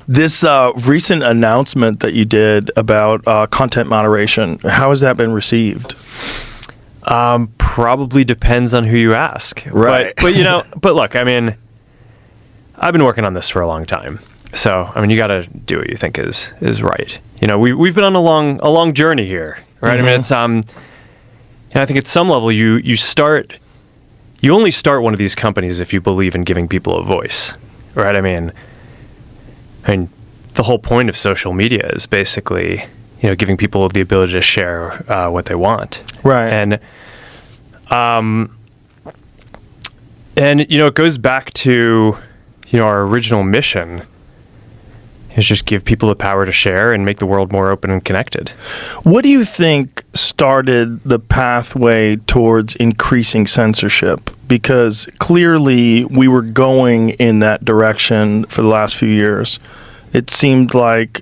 This recent announcement that you did about content moderation, how has that been received? Probably depends on who you ask. Right. But look, I mean, I've been working on this for a long time. So, I mean, you got to do what you think is right. We've been on a long journey here, right? Mm-hmm. I mean, I think at some level you only start one of these companies if you believe in giving people a voice, right? I mean, the whole point of social media is basically, giving people the ability to share what they want. Right. And it goes back to, our original mission is just give people the power to share and make the world more open and connected. What do you think started the pathway towards increasing censorship? Because clearly we were going in that direction for the last few years. It seemed like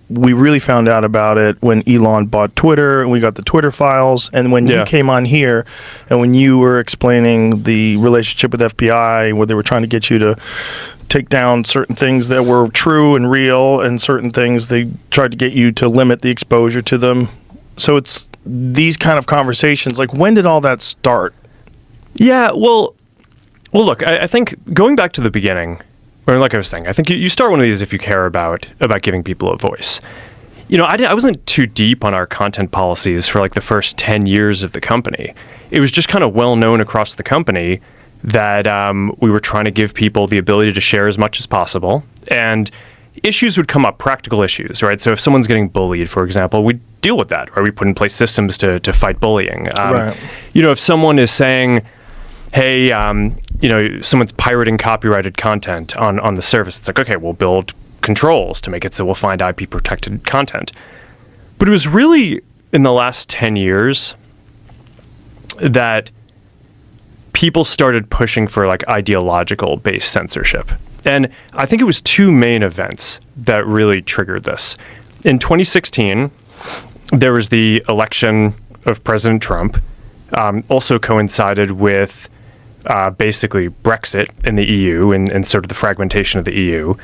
we really found out about it when Elon bought Twitter and we got the Twitter files. And when you came on here and when you were explaining the relationship with FBI, where they were trying to get you to take down certain things that were true and real and certain things they tried to get you to limit the exposure to them. So it's these kind of conversations. Like, when did all that start? Yeah, well, look, I think going back to the beginning, or like I was saying, I think you start one of these if you care about giving people a voice. I wasn't too deep on our content policies for like the first 10 years of the company. It was just kind of well known across the company that we were trying to give people the ability to share as much as possible. And issues would come up, practical issues, right? So if someone's getting bullied, for example, we deal with that, or we put in place systems to fight bullying. Right. If someone is saying, hey, someone's pirating copyrighted content on the service, it's like, okay, we'll build controls to make it so we'll find IP protected content. But it was really in the last 10 years that people started pushing for like ideological based censorship. And I think it was two main events that really triggered this. In 2016, there was the election of President Trump, also coincided with basically Brexit in the EU and sort of the fragmentation of the EU.